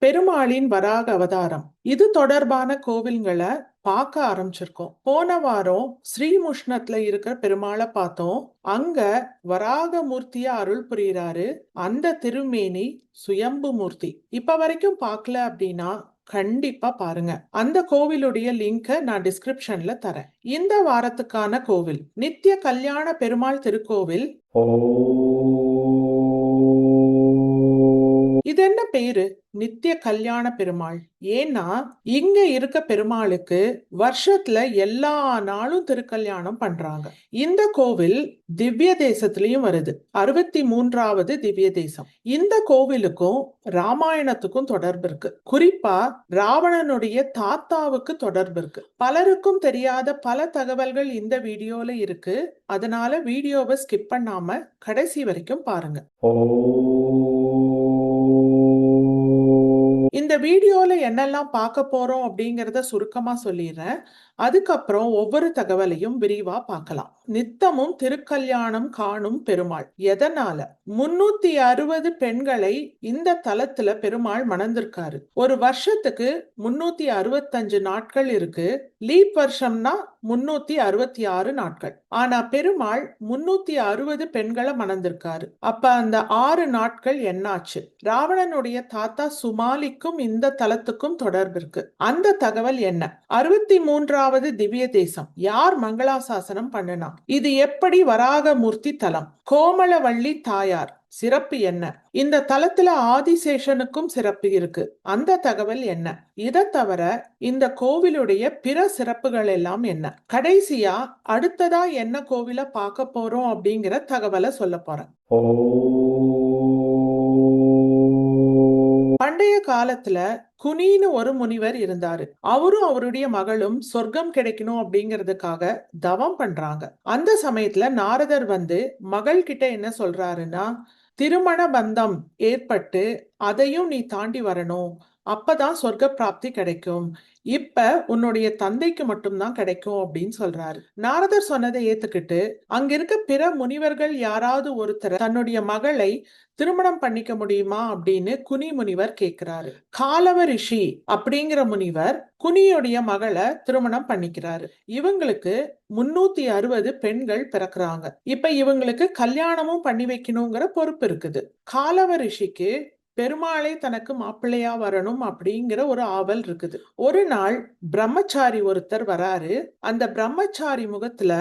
பெருமாளின் வராக அவதாரம். இது தொடர்பான கோவில்களை பார்க்க ஆரம்பிச்சிருக்கோம். போன வாரம் ஸ்ரீமுஷ்ணத்துல இருக்கிற பெருமாளை பார்த்தோம். அங்க வராக மூர்த்தியா அருள் புரியுறாரு. அந்த திருமேனி சுயம்பு மூர்த்தி. இப்ப வரைக்கும் பார்க்கல அப்படின்னா கண்டிப்பா பாருங்க. அந்த கோவிலுடைய லிங்க நான் டிஸ்கிரிப்ஷன்ல தரேன். இந்த வாரத்துக்கான கோவில் நித்திய கல்யாண பெருமாள் திருக்கோவில். இது என்ன பேரு? நித்திய கல்யாண பெருமாள். ஏன்னா இங்க இருக்க பெருமாளுக்கு வருஷத்துல எல்லா நாளும் திருக்கல்யாணம் பண்றாங்க. இந்த கோவில் திவ்ய தேசத்திலயும் வருது. 63வது திவ்ய தேசம். இந்த கோவிலுக்கும் ராமாயணத்துக்கும் தொடர்பு இருக்கு. குறிப்பா ராவணனுடைய தாத்தாவுக்கு தொடர்பு இருக்கு. பலருக்கும் தெரியாத பல தகவல்கள் இந்த வீடியோல இருக்கு. அதனால வீடியோவை ஸ்கிப் பண்ணாம கடைசி வரைக்கும் பாருங்க. இந்த வீடியோல என்னெல்லாம் பார்க்க போறோம் அப்படிங்கறத சுருக்கமா சொல்லிடுறேன். அதுக்கப்புறம் ஒவ்வொரு தகவலையும் விரிவா பார்க்கலாம். நித்தமும் திருக்கல்யாணம் காணும் பெருமாள். எதனால 360 பெண்களை இந்த தலத்துல பெருமாள் மணந்திருக்காரு. ஒரு வருஷத்துக்கு 365 நாட்கள் இருக்கு. லீப் வருஷம்னா 366 நாட்கள். ஆனா பெருமாள் 360 பெண்களை மணந்திருக்காரு. அப்ப அந்த 6 நாட்கள் என்னாச்சு? ராவணனுடைய தாத்தா சுமாலிக்கும் இந்த தலத்துக்கும் தொடர்பு இருக்கு. அந்த தகவல் என்ன? 63வது திவ்ய தேசம் யார் மங்களாசாசனம் பண்ணுனா? இது எப்படி வராகமூர்த்தி தலம்? கோமலவள்ளி தாயார் சிறப்பு என்ன? இந்த தலத்துல ஆதிசேஷனுக்கும் சிறப்பு இருக்கு. அந்த தகவல் என்ன? இதை தவிர இந்த கோவிலுடைய பிற சிறப்புகள் எல்லாம் என்ன? கடைசியா அடுத்ததா என்ன கோவிலை பார்க்க போறோம் அப்படிங்கிற தகவலை சொல்ல போறேன். பண்டைய காலத்துல குனின்னு ஒரு முனிவர் இருந்தாரு. அவரும் அவருடைய மகளும் சொர்க்கம் கிடைக்கணும் அப்படிங்கிறதுக்காக தவம் பண்றாங்க. அந்த சமயத்துல நாரதர் வந்து மகள் கிட்ட என்ன சொல்றாருன்னா, திருமண பந்தம் ஏற்பட்டு அதையும் நீ தாண்டி வரணும், அப்பதான் சொர்க்க பிராப்தி கிடைக்கும். இப்ப உன்னுடைய தந்தைக்கு மட்டும்தான் கிடைக்கும் அப்படின்னு சொல்றாரு. நாரதர் சொன்னதை ஏத்துக்கிட்டு அங்க இருக்க பிற முனிவர்கள் யாராவது ஒருத்தர் தன்னுடைய மகளை திருமணம் பண்ணிக்க முடியுமா அப்படின்னு குனி முனிவர் கேட்கிறாரு. காலவ ரிஷி அப்படிங்கிற முனிவர் குனியுடைய மகளை திருமணம் பண்ணிக்கிறாரு. இவங்களுக்கு 360 பெண்கள் பிறக்குறாங்க. இப்ப இவங்களுக்கு கல்யாணமும் பண்ணி வைக்கணுங்கிற பொறுப்பு இருக்குது. காலவ ரிஷிக்கு பெருமாளை தனக்கு மாப்பிள்ளையா வரணும் அப்படிங்கிற ஒரு ஆவல் இருக்குது. ஒரு நாள் பிரம்மச்சாரி ஒருத்தர் வராரு. அந்த பிரம்மச்சாரி முகத்துல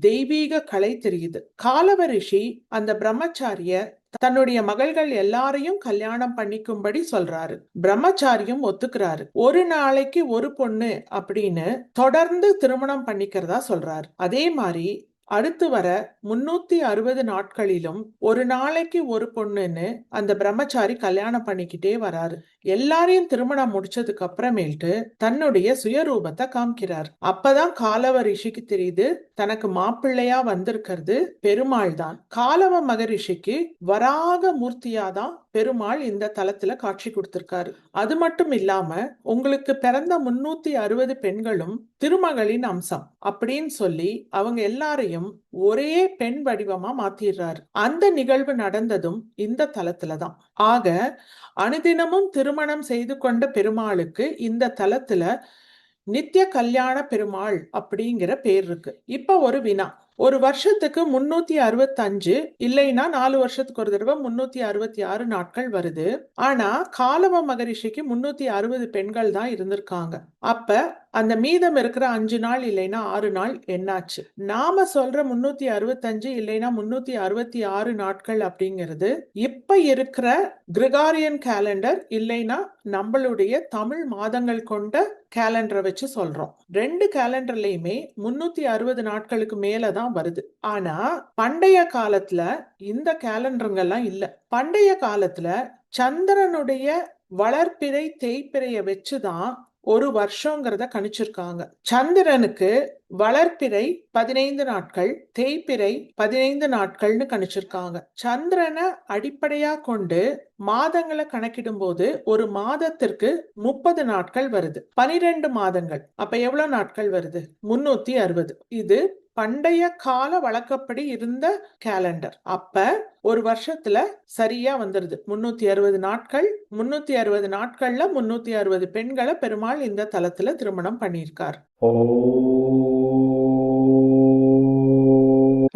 தெய்வீக கலை தெரியுது. காலவ ரிஷி அந்த பிரம்மச்சாரிய தன்னுடைய மகள்கள் எல்லாரையும் கல்யாணம் பண்ணிக்கும்படி சொல்றாரு. பிரம்மச்சாரியும் ஒத்துக்கிறாரு. ஒரு நாளைக்கு ஒரு பொண்ணு அப்படின்னு தொடர்ந்து திருமணம் பண்ணிக்கிறதா சொல்றாரு. அதே மாதிரி அடுத்து வர 360 நாட்களிலும் ஒரு நாளைக்கு ஒரு பொண்ணுன்னு அந்த பிரம்மச்சாரி கல்யாணம் பண்ணிக்கிட்டே வராரு. எல்லாரையும் திருமணம் முடிச்சதுக்கு அப்புறமேல்ட்டு தன்னுடைய சுயரூபத்தை காமிக்கிறார். அப்பதான் காலவ ரிஷிக்கு தெரியுது தனக்கு மாப்பிள்ளையா வந்திருக்கிறது பெருமாள் தான். காலவ மகரிஷிக்கு வராக மூர்த்தியாதான் பெருமாள் இந்த தலத்துல காட்சி கொடுத்திருக்காரு. அது மட்டும் இல்லாம உங்களுக்கு பிறந்த 360 பெண்களும் திருமகளின் அம்சம் அப்படின்னு சொல்லி அவங்க எல்லாரையும் ஒரே பெண் வடிவமா மாத்திடுறாரு. அந்த நிகழ்வு நடந்ததும் இந்த தலத்துலதான். ஆக அனுதினமும் திருமணம் செய்து கொண்ட பெருமாளுக்கு இந்த தலத்துல நித்திய கல்யாண பெருமாள் அப்படிங்கிற பேர் இருக்கு. இப்ப ஒரு வினா, ஒரு வருஷத்துக்கு 365 இல்லைன்னா 4 வருஷத்துக்கு ஒரு தடவை 366 நாட்கள் வருது. ஆனா காலவ மகரிஷிக்கு 360 பெண்கள் தான் இருந்திருக்காங்க. அப்ப அந்த மீதம் இருக்கிற 5 நாள் இல்லைன்னா 6 நாள் என்னாச்சு? நாம சொல்ற 365 இல்லைன்னா 366 நாட்கள் அப்படிங்கிறது இப்ப இருக்கிற கிரிகாரியன் கேலண்டர் இல்லைன்னா நம்மளுடைய தமிழ் மாதங்கள் கொண்ட கேலண்டரை வச்சு சொல்றோம். 2 கேலண்டர்லயுமே 360 நாட்களுக்கு மேலதான் வருது. ஆனா பண்டைய காலத்துல இந்த கேலண்டருங்கெல்லாம் இல்ல. பண்டைய காலத்துல சந்திரனுடைய வளர்ப்பிறை தேய்ப்பிறைய வச்சுதான் ஒரு வருஷங்கிறத கணிச்சிருக்காங்க. சந்திரனுக்கு வளர்ப்பிறை 15 நாட்கள், தேய்ப்பிறை 15 நாட்கள்னு கணிச்சிருக்காங்க. சந்திரனை அடிப்படையா கொண்டு மாதங்களை கணக்கிடும் போது ஒரு மாதத்திற்கு 30 நாட்கள் வருது. 12 மாதங்கள் அப்ப எவ்வளவு நாட்கள் வருது? 360. இது பண்டைய கால வழக்கப்படி இருந்த கேலண்டர். அப்ப ஒரு வருஷத்துல சரியா வந்துருது 360 நாட்கள். 360 நாட்கள்ல 360 பெண்களை பெருமாள் இந்த தலத்துல திருமணம் பண்ணியிருக்கார்.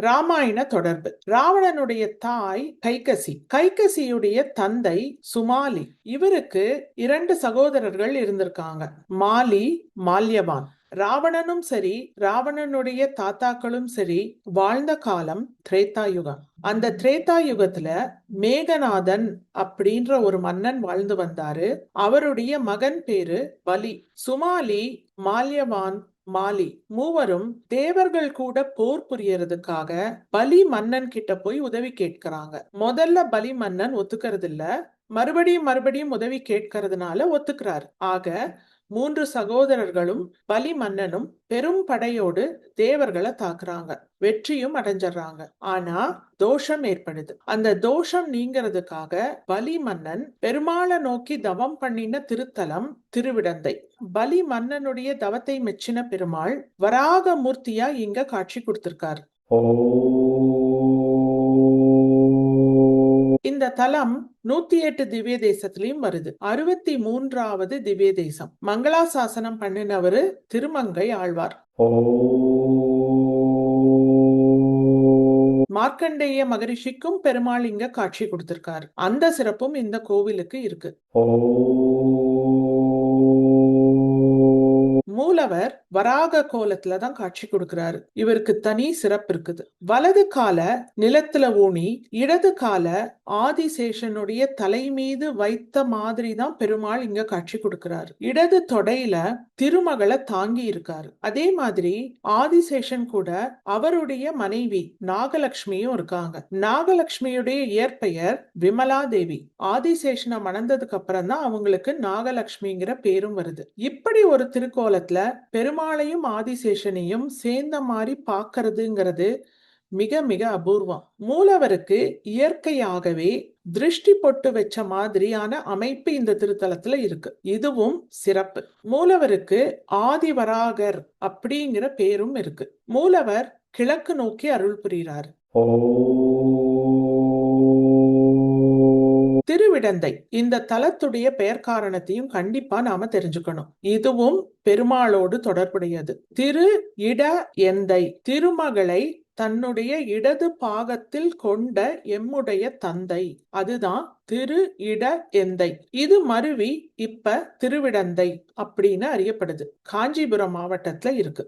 ராமாயண தொடர்பு. ராவணனுடைய தாய் கைகசி, கைகசியுடைய தந்தை சுமாலி. இவருக்கு 2 சகோதரர்கள் இருந்திருக்காங்க, மாலி, மால்யவான். ராவணனும் சரி, ராவணனுடைய தாத்தாக்களும் சரி வாழ்ந்த காலம் திரேதா யுகம். அந்த திரேதா யுகத்துல மேகநாதன் அப்படின்ற ஒரு மன்னன் வாழ்ந்து வந்தாரு. அவருடைய மகன் பேரு பலி. சுமாலி, மால்யவான், மாலி மூவரும் தேவர்கள் கூட போர் புரியறதுக்காக பலி மன்னன் கிட்ட போய் உதவி கேட்கிறாங்க. முதல்ல பலி மன்னன் ஒத்துக்கிறது இல்ல, மறுபடியும் உதவி கேட்கறதுனால ஒத்துக்கிறார். ஆக 3 சகோதரர்களும் பலி மன்னனும் பெரும் படையோடு தேவர்களை தாக்குறாங்க, வெற்றியும் அடைஞ்சிடறாங்க. ஆனா தோஷம் ஏற்படுது. அந்த தோஷம் நீங்கிறதுக்காக பலி மன்னன் பெருமாளை நோக்கி தவம் பண்ணின திருத்தலம் திருவிடந்தை. பலி மன்னனுடைய தவத்தை மெச்சின பெருமாள் வராக மூர்த்தியா இங்க காட்சி கொடுத்திருக்காரு. இந்த தலம் 108 திவ்ய தேசத்திலையும் வருது. 63வது திவ்ய தேசம். மங்களாசாசனம் பண்ணினவரு திருமங்கை ஆழ்வார். மார்க்கண்டேய மகரிஷிக்கும் பெருமாள் இங்க காட்சி கொடுத்திருக்காரு. அந்த சிறப்பும் இந்த கோவிலுக்கு இருக்கு. மூலவர் வராக கோலத்துல தான் காட்சி கொடுக்கிறாரு. இவருக்கு தனி சிறப்பு இருக்குது. வலது கால நிலத்துல ஊனி இடது கால ஆதிசேஷனுடைய தலை மீது வைத்த மாதிரி தான் பெருமாள் இங்க காட்சி கொடுக்கிறாரு. இடது தொடையில திருமகளை தாங்கி இருக்காரு. அதே மாதிரி ஆதிசேஷன் கூட அவருடைய மனைவி நாகலட்சுமியும் இருக்காங்க. நாகலட்சுமியுடைய இயற்பெயர் விமலா தேவி. ஆதிசேஷனை மணந்ததுக்கு அப்புறம் தான் அவங்களுக்கு நாகலட்சுமிங்கிற பேரும் வருது. இப்படி ஒரு திருக்கோலத்துல பெருமாளையும் ஆதிசேஷனையும் சேர்ந்த மாதிரி பாக்கிறதுங்கிறது மிக மிக அபூர்வம். மூலவருக்கு இயற்கையாகவே திருஷ்டி பொட்டு வச்ச மாதிரியான அமைப்பு இந்த திருத்தலத்துல இருக்கு. இதுவும் சிறப்பு. மூலவருக்கு ஆதிவராகர் அப்படிங்கிற பேரும் இருக்கு. மூலவர் கிழக்கு நோக்கி அருள் புரிகிறார். திருவிடந்தை இந்த தலத்துடைய பெயர் காரணத்தையும் கண்டிப்பா நாம தெரிஞ்சுக்கணும். இதுவும் பெருமாளோடு தொடர்புடையது. திரு இட எந்தை, திருமகளை தன்னுடைய இடது பாகத்தில் கொண்ட எம்முடைய தந்தை, அதுதான் திரு இட எந்தை. இது மருவி இப்ப திருவிடந்தை அப்படின்னு அறியப்படுது. காஞ்சிபுரம் மாவட்டத்துல இருக்கு.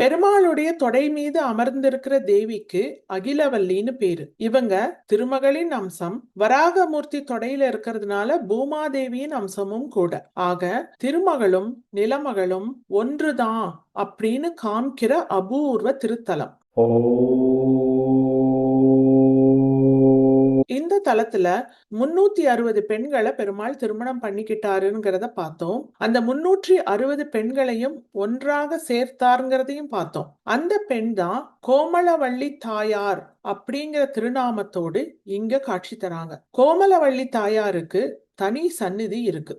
பெருமாளுடைய தொடை மீது அமர்ந்திருக்கிற தேவிக்கு அகிலவல்லின்னு பேரு. இவங்க திருமகளின் அம்சம். வராகமூர்த்தி தொடையில இருக்கிறதுனால பூமாதேவியின் அம்சமும் கூட. ஆக திருமகளும் நிலமகளும் ஒன்றுதான் அப்படின்னு காமிக்கிற அபூர்வ திருத்தலம். இந்த தலத்துல 360 பெண்களை பெருமாள் திருமணம் பண்ணிக்கிட்டாருங்கிறத பார்த்தோம். அந்த 360 பெண்களையும் ஒன்றாக சேர்த்தாருங்கிறதையும் பார்த்தோம். அந்த பெண் தான் கோமலவள்ளி தாயார் அப்படிங்கிற திருநாமத்தோடு இங்க காட்சி தராங்க. கோமலவள்ளி தாயாருக்கு தனி சந்நிதி இருக்கு.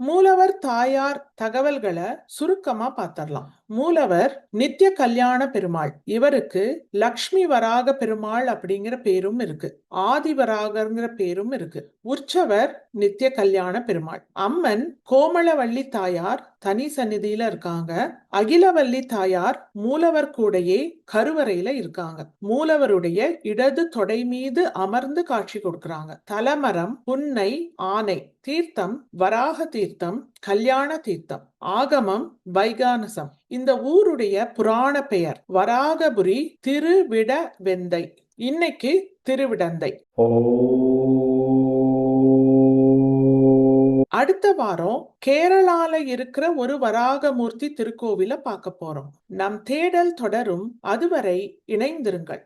மூலவர் தாயார் தகவல்களை சுருக்கமா பார்த்தரலாம். மூலவர் நித்திய கல்யாண பெருமாள். இவருக்கு லக்ஷ்மி வராக பெருமாள் அப்படிங்கிற பேரும் இருக்கு. ஆதிவராகங்கிற பேரும் இருக்கு. உற்சவர் நித்திய கல்யாண பெருமாள். அம்மன் கோமலவள்ளி தாயார் தனி சந்நிதியில இருக்காங்க. அகிலவல்லி தாயார் மூலவர் கூடையே கருவறையில இருக்காங்க. மூலவருடைய இடது தொடை மீது அமர்ந்து காட்சி கொடுக்கறாங்க. தலமரம் புன்னை ஆனை. தீர்த்தம் வராக தீர்த்தம், கல்யாண தீர்த்தம். ஆகமம் வைகானசம். இந்த ஊருடைய புராண பெயர் வராகபுரி திருவிட வெந்தை. இன்னைக்கு திருவிடந்தை. அடுத்த வாரம் கேரளால இருக்கிற ஒரு வராகமூர்த்தி திருக்கோவில பார்க்க போறோம். நம் தேடல் தொடரும். அதுவரை இணைந்திருங்கள்.